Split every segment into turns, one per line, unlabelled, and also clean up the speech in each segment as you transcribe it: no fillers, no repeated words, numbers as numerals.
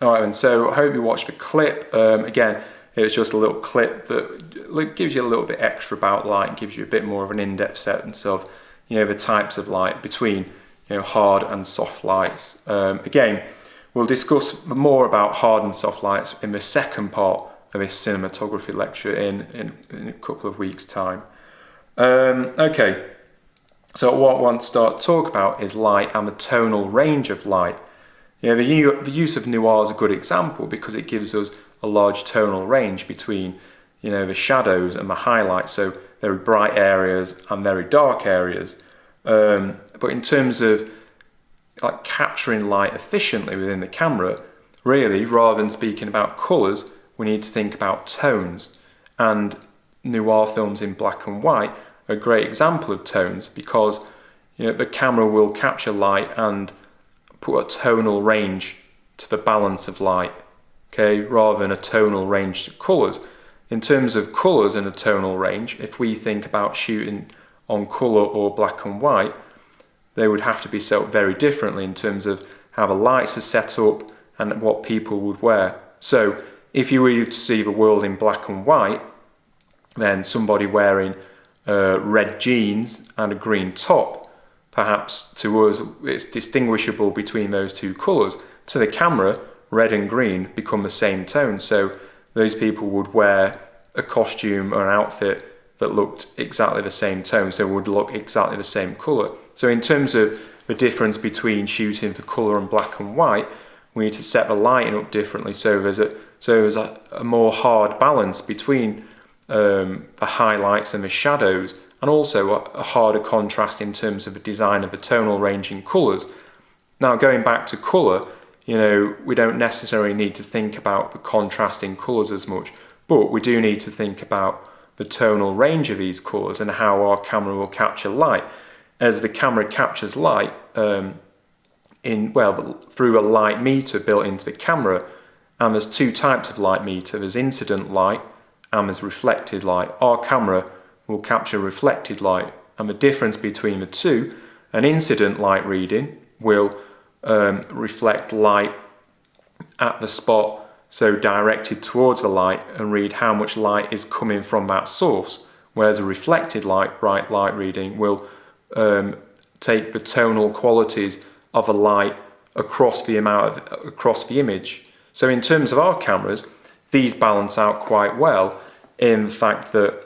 Alright, and so I hope you watched the clip. Again, it was just a little clip that gives you a little bit extra about light, gives you a bit more of an in-depth sense of, the types of light between, hard and soft lights. Again, we'll discuss more about hard and soft lights in the second part of this cinematography lecture in a couple of weeks' time. Okay, so what I want to start to talk about is light and the tonal range of light. The use of noir is a good example because it gives us a large tonal range between, the shadows and the highlights, so very bright areas and very dark areas. But in terms of like capturing light efficiently within the camera, really, rather than speaking about colours, we need to think about tones. And noir films in black and white are a great example of tones because the camera will capture light and put a tonal range to the balance of light, okay, rather than a tonal range to colours. In terms of colours and a tonal range, if we think about shooting on colour or black and white, they would have to be set up very differently in terms of how the lights are set up and what people would wear. So if you were to see the world in black and white, then somebody wearing red jeans and a green top, perhaps to us it's distinguishable between those two colours. To the camera, red and green become the same tone, so those people would wear a costume or an outfit that looked exactly the same tone, so would look exactly the same colour. So in terms of the difference between shooting for colour and black and white, we need to set the lighting up differently so there's a more hard balance between the highlights and the shadows, and also a harder contrast in terms of the design of the tonal range in colours. Now going back to colour, we don't necessarily need to think about the contrast in colours as much, but we do need to think about the tonal range of these colours and how our camera will capture light. As the camera captures light through a light meter built into the camera, and there's two types of light meter. There's incident light and there's reflected light. Our camera will capture reflected light, and the difference between the two, an incident light reading will reflect light at the spot, so directed towards the light, and read how much light is coming from that source, whereas a reflected light, bright light reading will take the tonal qualities of a light across the image. So in terms of our cameras, these balance out quite well in the fact that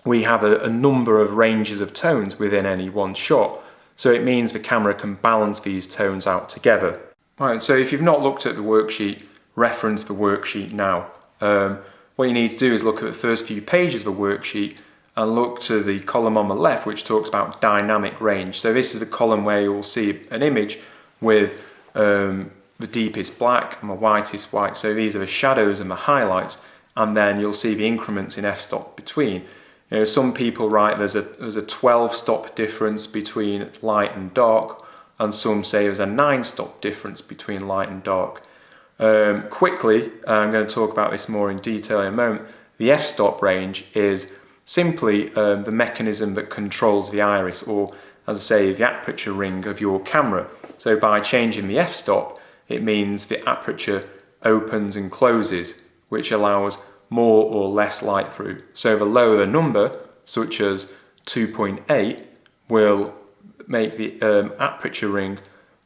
we have a number of ranges of tones within any one shot. So it means the camera can balance these tones out together. Right, so if you've not looked at the worksheet, reference the worksheet now. What you need to do is look at the first few pages of the worksheet and look to the column on the left which talks about dynamic range. So this is the column where you'll see an image with the deepest black and the whitest white. So these are the shadows and the highlights, and then you'll see the increments in f-stop between. Some people write there's a 12-stop difference between light and dark, and some say there's a 9-stop difference between light and dark. Quickly, I'm going to talk about this more in detail in a moment. The f-stop range is simply the mechanism that controls the iris, or as I say, the aperture ring of your camera. So by changing the f-stop, it means the aperture opens and closes, which allows more or less light through. So the lower the number, such as 2.8, will make the aperture ring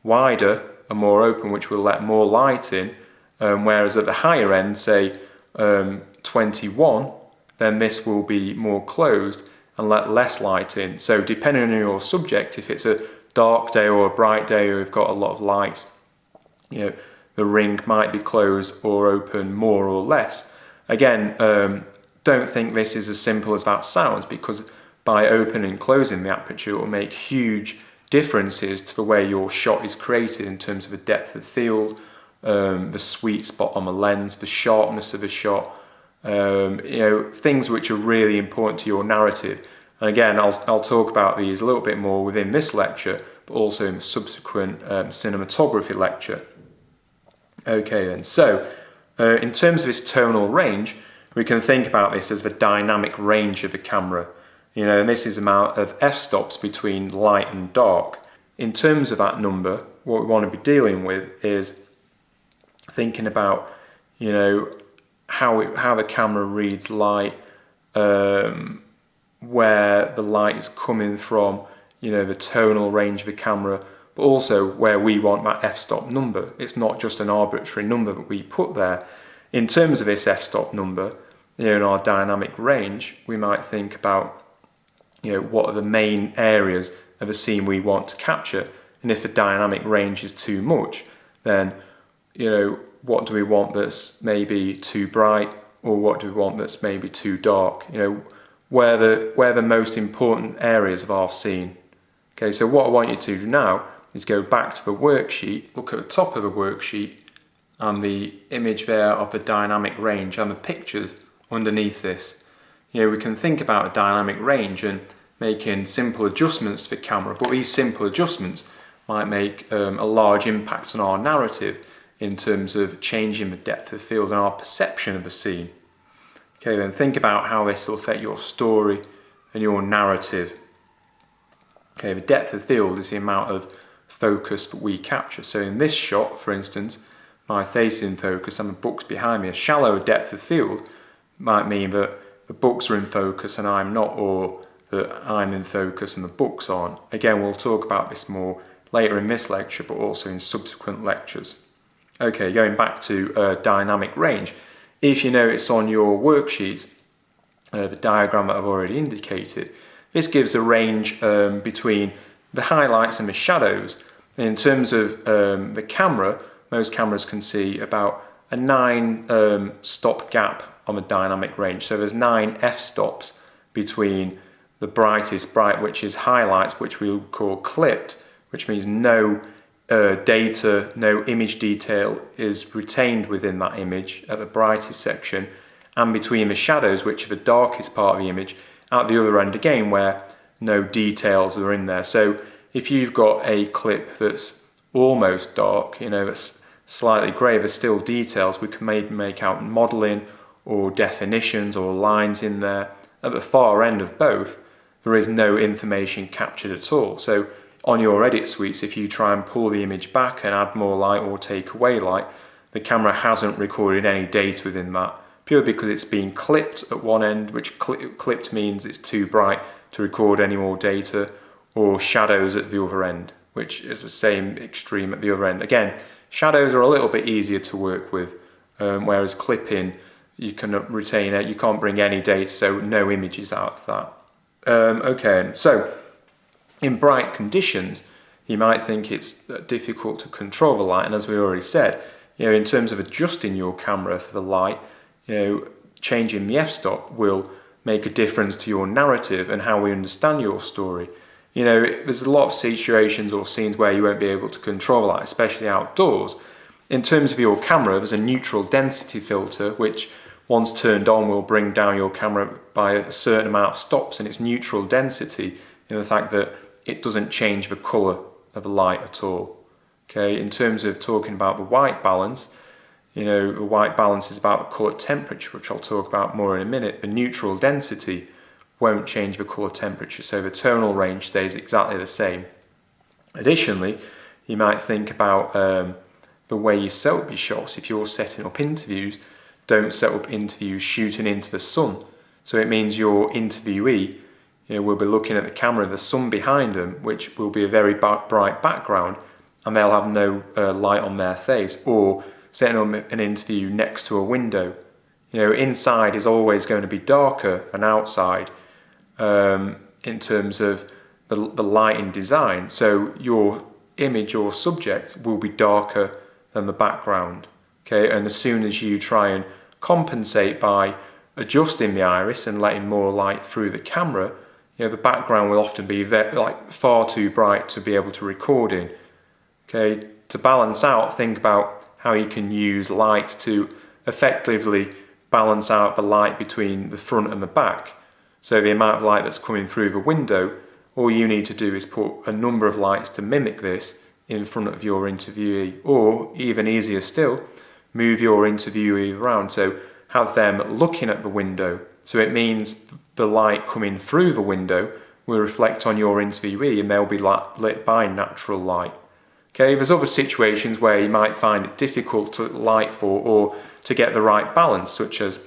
wider and more open, which will let more light in, whereas at the higher end, say 21, then this will be more closed and let less light in. So depending on your subject, if it's a dark day or a bright day or you've got a lot of lights, the ring might be closed or open more or less. Again, don't think this is as simple as that sounds, because by opening and closing the aperture, it will make huge differences to the way your shot is created in terms of the depth of field, the sweet spot on the lens, the sharpness of the shot, things which are really important to your narrative. And again, I'll talk about these a little bit more within this lecture, but also in the subsequent cinematography lecture. Okay then, so in terms of this tonal range, we can think about this as the dynamic range of the camera. And this is the amount of f-stops between light and dark. In terms of that number, what we want to be dealing with is thinking about, you know, how the camera reads light, where the light is coming from, you know, the tonal range of the camera, but also where we want that f-stop number. It's not just an arbitrary number that we put there. In terms of this f-stop number, you know, in our dynamic range, we might think about, you know, what are the main areas of a scene we want to capture. And if the dynamic range is too much, then, you know, what do we want that's maybe too bright, or what do we want that's maybe too dark? You know, where the most important areas of our scene. Okay, so what I want you to do now is go back to the worksheet, look at the top of the worksheet and the image there of the dynamic range and the pictures underneath this. You know, we can think about a dynamic range and making simple adjustments to the camera, but these simple adjustments might make a large impact on our narrative in terms of changing the depth of field and our perception of the scene. Okay, then think about how this will affect your story and your narrative. Okay, the depth of field is the amount of focus that we capture. So in this shot, for instance, my face in focus and the books behind me, a shallow depth of field might mean that the books are in focus and I'm not, or that I'm in focus and the books aren't. Again, we'll talk about this more later in this lecture, but also in subsequent lectures. Okay, going back to dynamic range. If you notice on your worksheets, the diagram that I've already indicated, this gives a range between the highlights and the shadows. And in terms of the camera, most cameras can see about a 9 stop gap on the dynamic range. So there's 9 f-stops between the brightest bright, which is highlights, which we would call clipped, which means no data, no image detail is retained within that image at the brightest section, and between the shadows, which are the darkest part of the image, at the other end again, where no details are in there. So if you've got a clip that's almost dark, you know, that's slightly grey, there's still details, we can maybe make out modelling or definitions or lines in there. At the far end of both, there is no information captured at all. So on your edit suites, if you try and pull the image back and add more light or take away light, the camera hasn't recorded any data within that, purely because it's been clipped at one end, which clipped means it's too bright to record any more data, or shadows at the other end, which is the same extreme at the other end. Again, shadows are a little bit easier to work with, whereas clipping, you can retain it, you can't bring any data, so no images out of that. Okay, so in bright conditions, you might think it's difficult to control the light, and as we already said, you know, in terms of adjusting your camera for the light, you know, changing the f-stop will make a difference to your narrative and how we understand your story. You know, there's a lot of situations or scenes where you won't be able to control the light, especially outdoors. In terms of your camera, there's a neutral density filter, which once turned on will bring down your camera by a certain amount of stops, and its neutral density in the fact that it doesn't change the colour of the light at all. Okay, in terms of talking about the white balance, you know, the white balance is about the colour temperature, which I'll talk about more in a minute. The neutral density won't change the colour temperature, so the tonal range stays exactly the same. Additionally, you might think about the way you set up your shots. If you're setting up interviews, don't set up interviews shooting into the sun. So it means your interviewee, you know, will be looking at the camera, the sun behind them, which will be a very bright background, and they'll have no light on their face, or setting up an interview next to a window. You know, inside is always going to be darker than outside in terms of the lighting design. So your image or subject will be darker than the background. Okay, and as soon as you try and compensate by adjusting the iris and letting more light through the camera, you know, the background will often be far too bright to be able to record in. Okay, to balance out, think about how you can use lights to effectively balance out the light between the front and the back. So the amount of light that's coming through the window, all you need to do is put a number of lights to mimic this in front of your interviewee, or even easier still, move your interviewee around, so have them looking at the window. So it means the light coming through the window will reflect on your interviewee and they'll be lit by natural light. Okay, there's other situations where you might find it difficult to light for or to get the right balance, such as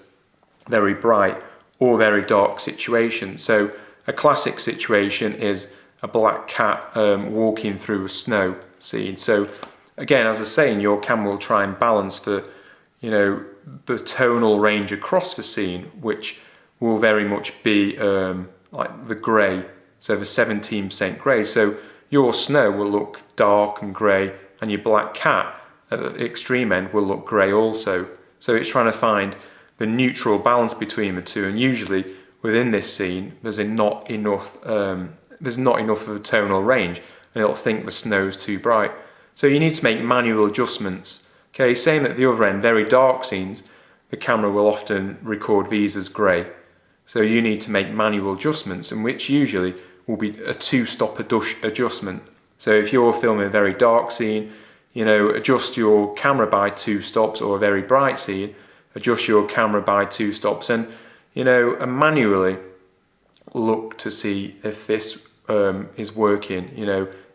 very bright or very dark situations. So a classic situation is a black cat walking through a snow scene. So again, as I was saying, your camera will try and balance the tonal range across the scene, which will very much be like the grey, so the 17% grey. So your snow will look dark and grey, and your black cat at the extreme end will look grey also. So it's trying to find the neutral balance between the two, and usually within this scene there's not enough of a tonal range, and it'll think the snow's too bright. So you need to make manual adjustments. Okay, same at the other end, very dark scenes, the camera will often record these as grey. So you need to make manual adjustments, and which usually will be a 2-stop adjustment. So if you're filming a very dark scene, adjust your camera by 2 stops, or a very bright scene, adjust your camera by 2 stops, and and manually look to see if this is working,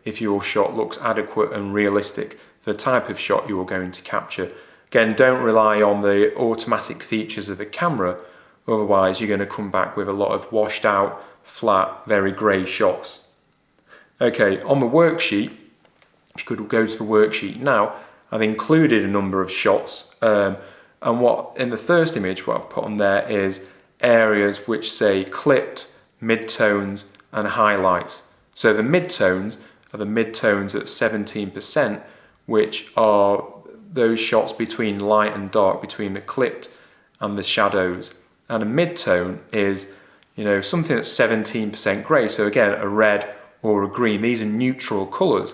if your shot looks adequate and realistic for the type of shot you're going to capture. Again, don't rely on the automatic features of the camera, otherwise you're going to come back with a lot of washed out, flat, very grey shots. Okay, on the worksheet, if you could go to the worksheet now, I've included a number of shots, and what in the first image what I've put on there is areas which say clipped, midtones and highlights. So the midtones are the midtones at 17%, which are those shots between light and dark, between the clipped and the shadows. And a midtone is something that's 17% grey, so again a red or a green. These are neutral colours.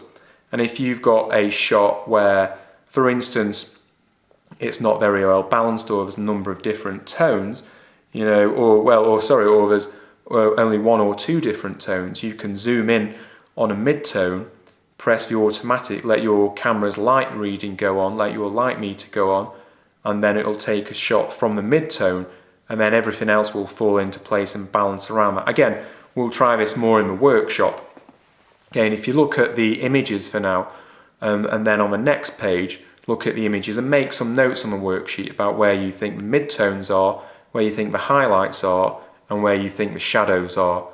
And if you've got a shot where, for instance, it's not very well balanced, or there's a number of different tones, or there's only 1 or 2 different tones, you can zoom in on a midtone, press the automatic, let your camera's light reading go on, let your light meter go on, and then it'll take a shot from the midtone, and then everything else will fall into place and balance around that. Again, we'll try this more in the workshop. Again, if you look at the images for now, and then on the next page, look at the images and make some notes on the worksheet about where you think the midtones are, where you think the highlights are, and where you think the shadows are.